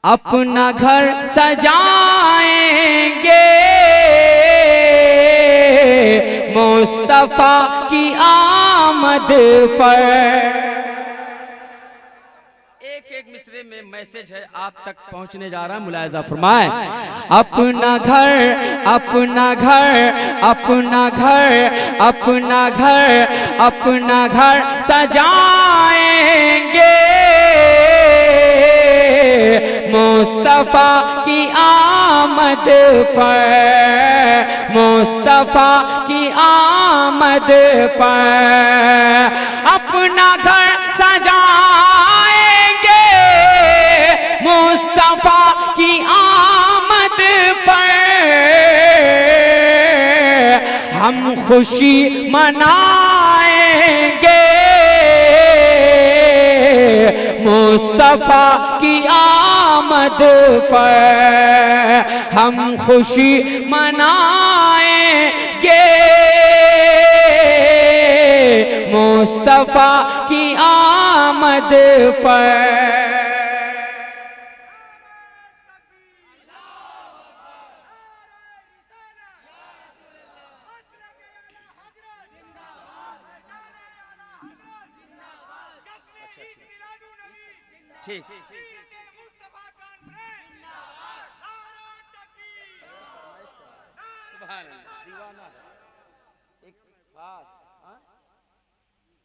अपना घर सजाएंगे मुस्तफा की आमद पर। एक एक मिसरे में मैसेज है आप तक पहुंचने जा रहा है, मुलायजा फरमाएं। अपना घर अपना घर अपना घर अपना घर अपना घर सजाएंगे मुस्तफा की आमद पर, मुस्तफा की आमद पर। अपना घर सजाएंगे मुस्तफा की आमद पर, हम खुशी मनाएंगे मुस्तफा की आमद पर, हम खुशी मनाएंगे मुस्तफा की आमद पर। ठीक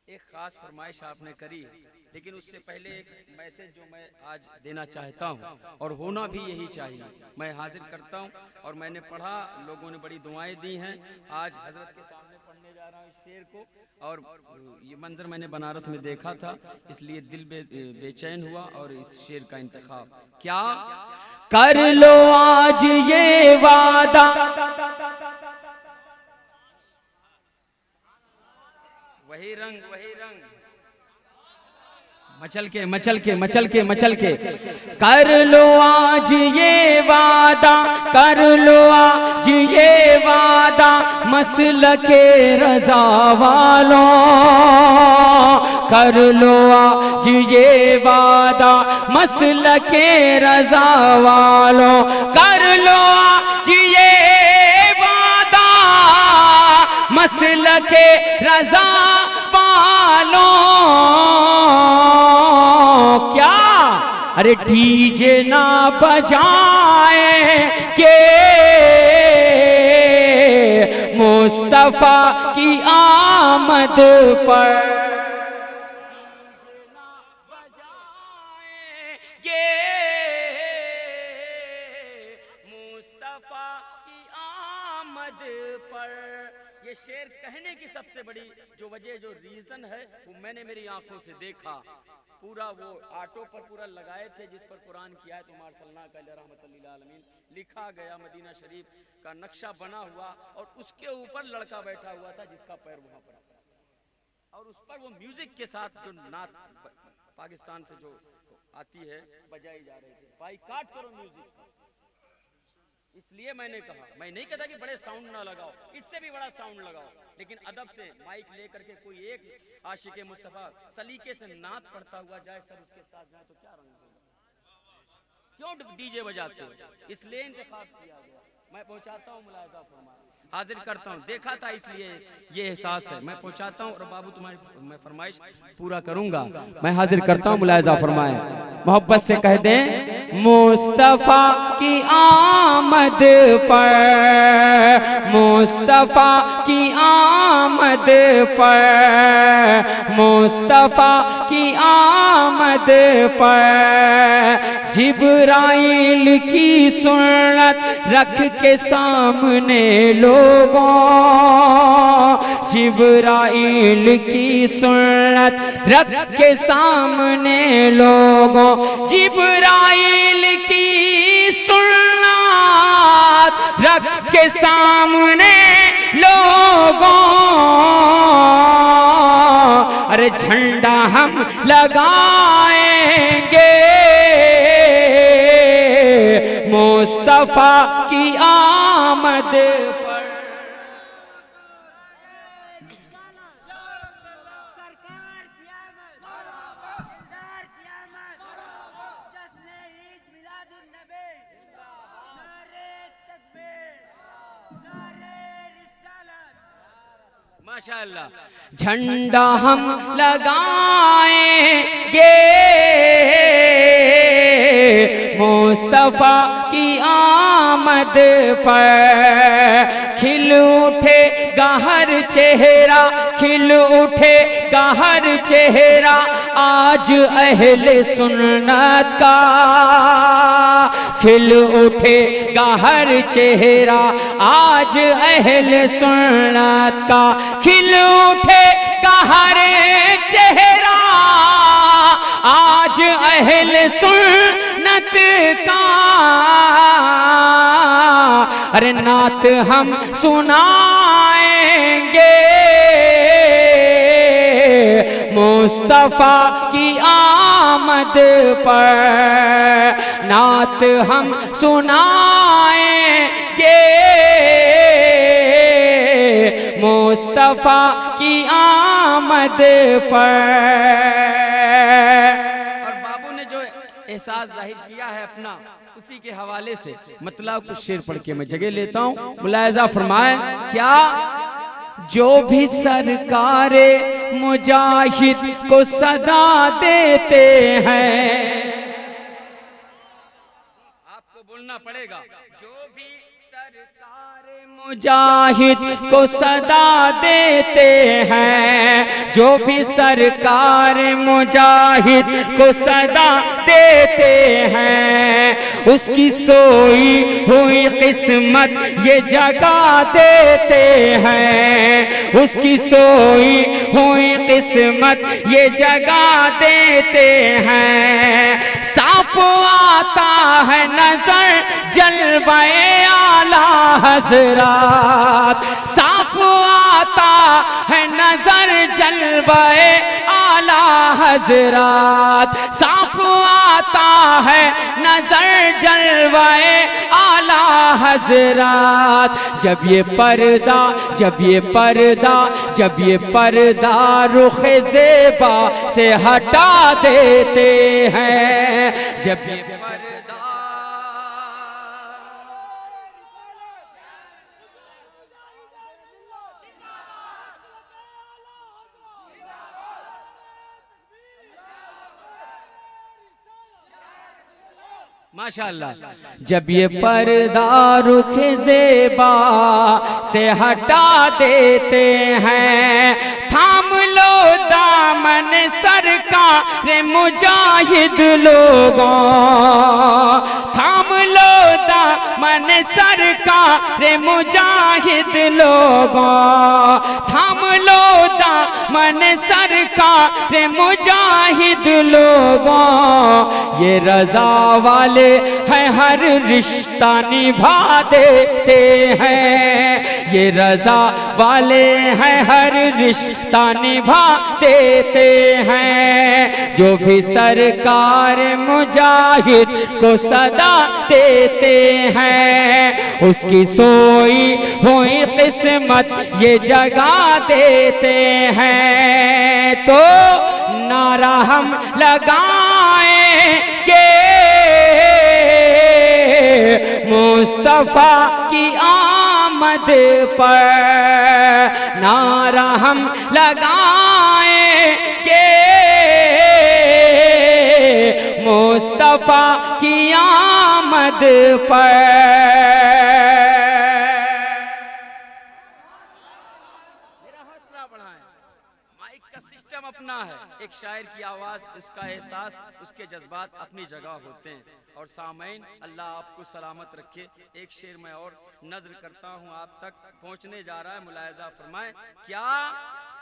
एक खास फरमाइश आपने करी, लेकिन उससे पहले एक मैसेज जो मैं आज देना चाहता हूं और होना भी यही चाहिए, मैं हाजिर करता हूं। और मैंने पढ़ा, लोगों ने बड़ी दुआएं दी हैं। आज हजरत के सामने पढ़ने जा रहा हूं इस शेर को, और ये मंजर मैंने बनारस में देखा था, इसलिए दिल बेचैन हुआ और इस शेर का इंतखाब। क्या कर लो आज ये वादा, वही रंग मचल के मचल के मचल के मचल के। कर लो आज ये वादा, कर लो आज ये वादा मसलके रजा वालों, कर लो आज ये वादा मसलके रजा वालों, कर लो आज ये वादा मसलके रजा वालों। क्या अरे डीजे ना बजाएंगे मुस्तफा की आमद पर, मुस्तफा की आमद पर। ये शेर कहने की सबसे बड़ी जो वजह, जो रीजन है, वो मैंने मेरी आंखों से देखा। पूरा वो ऑटो पर पूरा लगाए थे जिस पर कुरान की आयत मारसलना का रहमतुल लिल आलमीन लिखा गया, मदीना शरीफ का नक्शा बना हुआ, और उसके ऊपर लड़का बैठा हुआ था जिसका पैर वहां पर, और उस पर वो म्यूजिक के साथ जो नात पाकिस्तान से जो आती है बजाई जा रही थी। बाइकाट करो म्यूजिक। इसलिए मैंने कहा, मैं नहीं कहता कि बड़े साउंड ना लगाओ, इससे भी बड़ा साउंड लगाओ, लेकिन अदब से माइक लेकर के कोई एक आशिके मुस्तफा सलीके से नात पढ़ता हुआ जाए, सब उसके साथ जाए, तो क्या रंग होगा? क्यों डीजे बजाते हो? इसलिए इंतखाब किया गया। मैं पहुंचाता हूँ, मुलायजा फरमाएं, हाजिर करता हूँ। देखा था इसलिए ये एहसास है। मैं पहुंचाता हूँ और बाबू तुम्हारी मैं फरमाइश पूरा करूंगा। मैं हाजिर करता हूँ, मुलायजा फरमाएं, मोहब्बत से कह दें मुस्तफा की आमद पर, मुस्तफा की आमद पर, मुस्तफा की आमद पर। जिब्राइल की सुन्नत रख के सामने लोगों, जिब्राइल की सुन्नत रख के सामने लोगों, जिब्राइल की सुन्नत रख के सामने लोगों, अरे झंडा हम लगाएंगे मुस्तफा की आमद पर। माशाअल्लाह। झंडा हम लगाएंगे मुस्तफा की आमद पर, खिल उठेगा हर चेहरा, खिल उठेगा हर चेहरा आज अहले सुन्नत का, खिल उठेगा हर चेहरा आज अहले सुन्नत का, खिल उठेगा हर चेहरा आज अहले सुन्नत का। अरे नात हम सुनाएंगे मुस्तफा की आमद पर, नात हम सुनाएंगे मुस्तफा की आमद पर। और बाबू ने जो एहसास जाहिर किया है अपना, उसी के हवाले से मतलब कुछ शेर पढ़ के मैं जगह लेता हूँ। मुलायजा फरमाए क्या, जो भी सरकारे मुजाहिद को सदा देते हैं, आपको बोलना पड़ेगा, जो भी सरकारे मुजाहिद को सदा देते हैं, जो भी सरकार मुजाहिद को सदा देते हैं, उसकी सोई हुई किस्मत ये जगा देते हैं, उसकी सोई हुई किस्मत ये जगा देते हैं। साफ आता है नजर जलवाए आला हजरात, साफ आता है नजर जलवाए आला हजरात, साफ आता है नजर जलवाए आला हजरात। जब ये पर्दा, जब ये पर्दा, जब ये पर्दा रुख ज़ेबा से हटा देते हैं, जब ये पर्दा माशाअल्लाह, जब ये पर्दा रुख ज़ेबा से हटा देते हैं, थाम लो दामन सरकार मुजाहिद लोगों, थाम लो दामन सरकार मुजाहिद लोगों, थाम लो दामन सरकार मुजाहिद लोगों। ये रज़ा वाले है हर रिश्ता निभा देते हैं, ये रज़ा वाले हैं हर रिश्ता निभा देते हैं, जो भी सरकार मुजाहिद को सदा देते हैं, उसकी सोई हुई किस्मत ये जगा देते हैं। तो नारा हम लगाएंगे मुस्तफा की आमद पर, नारा हम लगाएंगे मुस्तफा की आमद पर। अपना है, एक शायर की आवाज, उसका एहसास, उसके जज्बात अपनी जगह होते हैं। और सामईन अल्लाह आपको सलामत रखे। एक शेर मैं और नज़र करता हूँ, आप तक पहुँचने जा रहा है, मुलायजा फरमाएं क्या,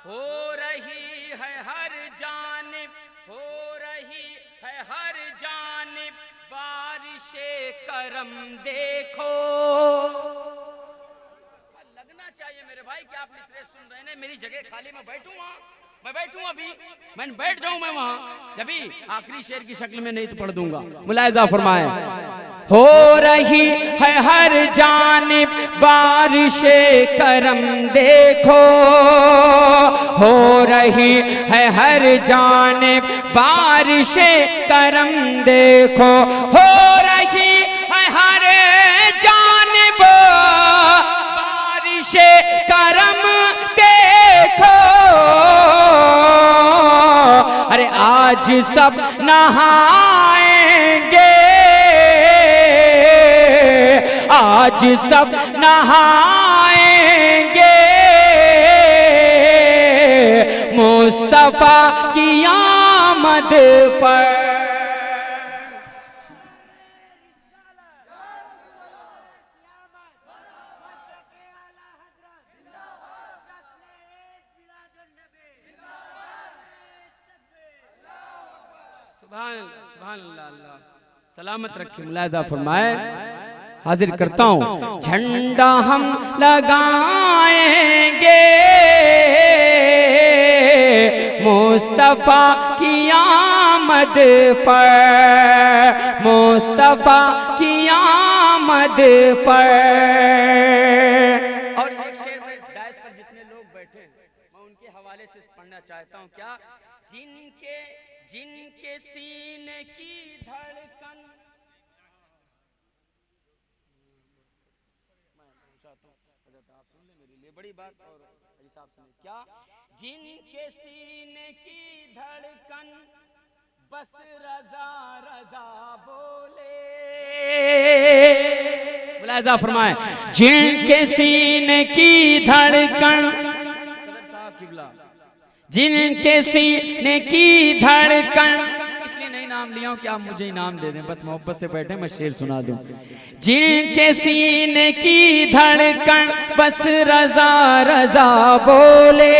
हो रही है हर जानिब, हो रही है हर जानिब बारिशे करम देखो। लगना चाहिए मेरे भाई कि आप इसलिए सुन रहे हैं, मेरी जगह खाली, मैं बैठूंगा, मैं बैठूं, अभी मैं बैठ जाऊं मैं वहां, जब भी आखिरी शेर की शक्ल में नहीं तो पढ़ दूंगा। मुलायजा फरमाएं, हो रही है हर जानिब बारिशे करम देखो, हो रही है हर जानिब बारिशे करम देखो, हो रही है हर जानिब बारिशे करम देखो। सब नहाएंगे, आज सब नहाएंगे, मुस्तफा की आमद पर। सुभान अल्लाह, अल्लाह सलामत रखे। मुलाहिजा फरमाए, हाजिर करता हूँ। झंडा हम लगाएंगे मुस्तफा की आमद पर, मुस्तफा की आमद पर। और एक शेर में डायस पर जितने लोग बैठे मैं उनके हवाले से पढ़ना चाहता हूँ। क्या? जिनके जिनके सीने की धड़कन, आप सुन ले मेरे लिए बड़ी बात, और साहब सुनिए। क्या? जिनके सीने की धड़कन बस रजा रजा बोले, मुलाहिजा फरमाए, जिनके सीने की धड़कन, जिनके सीने की धड़कन, इसलिए नहीं नाम लिया हूं कि आप मुझे इनाम दे दें, बस मोहब्बत से बैठे मैं शेर सुना दूं। जिनके सीने की धड़कन बस रजा रजा बोले,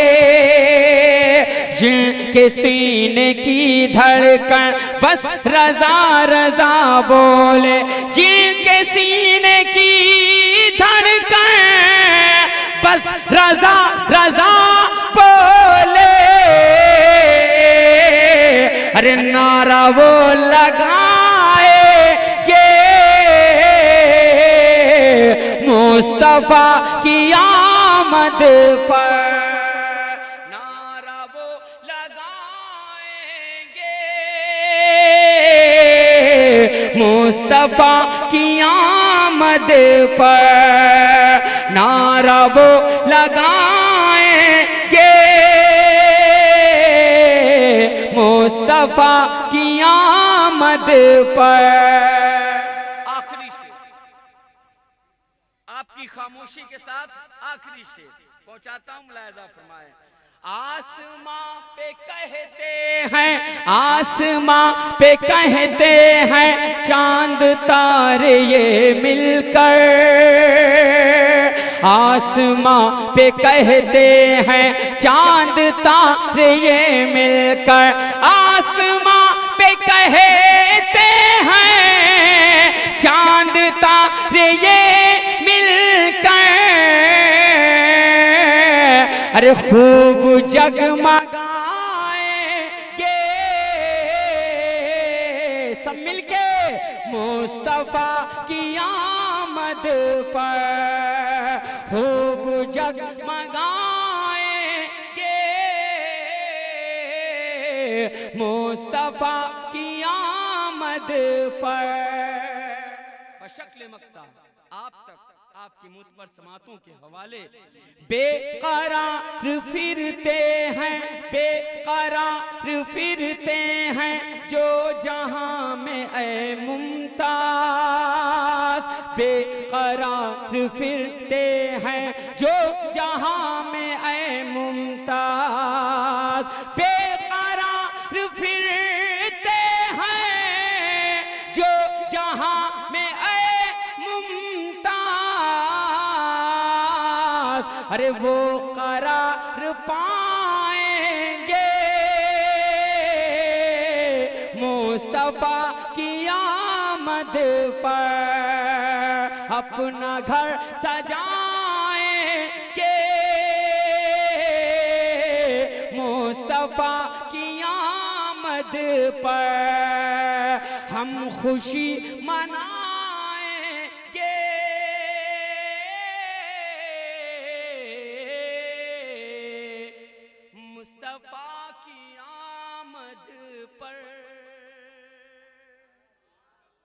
जिनके सीने की धड़कन बस रजा रजा बोले, जिनके सीने की धड़कन बस रजा रजा बोले, अरे नारा वो लगाएंगे मुस्तफा की आमद पर, नारा वो लगाएंगे मुस्तफा की आमद पर, नारा वो लगाएंगे मुस्तफा की आमद पर। आखिरी शेर, आपकी खामोशी के साथ आखिरी शेर पहुंचाता हूं। मुलाहिजा फरमाए, आसमां पे कहते हैं, आसमां पे कहते हैं चांद तारे ये मिलकर, आसमां पे कहते हैं चांद तारे ये मिलकर, आसमां पे कहते हैं चांद तारे ये मिलकर, अरे खूब जगमगाएंगे सब मिलके मुस्तफा की आमद पर, खूब जगमगाएंगे मुस्तफा की आमद पर। बशक्ल मक्ता आप तक आपकी मुझ पर समातों के हवाले बेकरार फिरते हैं, बेकरार फिरते हैं जो जहां में ऐ मुमताज, बेकरार फिरते हैं जो जहां में ऐ मुमताज, बेकरार फिरते हैं जो जहां में ऐ मुमताज, अरे वो करार पाएंगे मुस्तफा की आमद पर, अपना घर सजाएंगे मुस्तफा की आमद पर, हम खुशी मना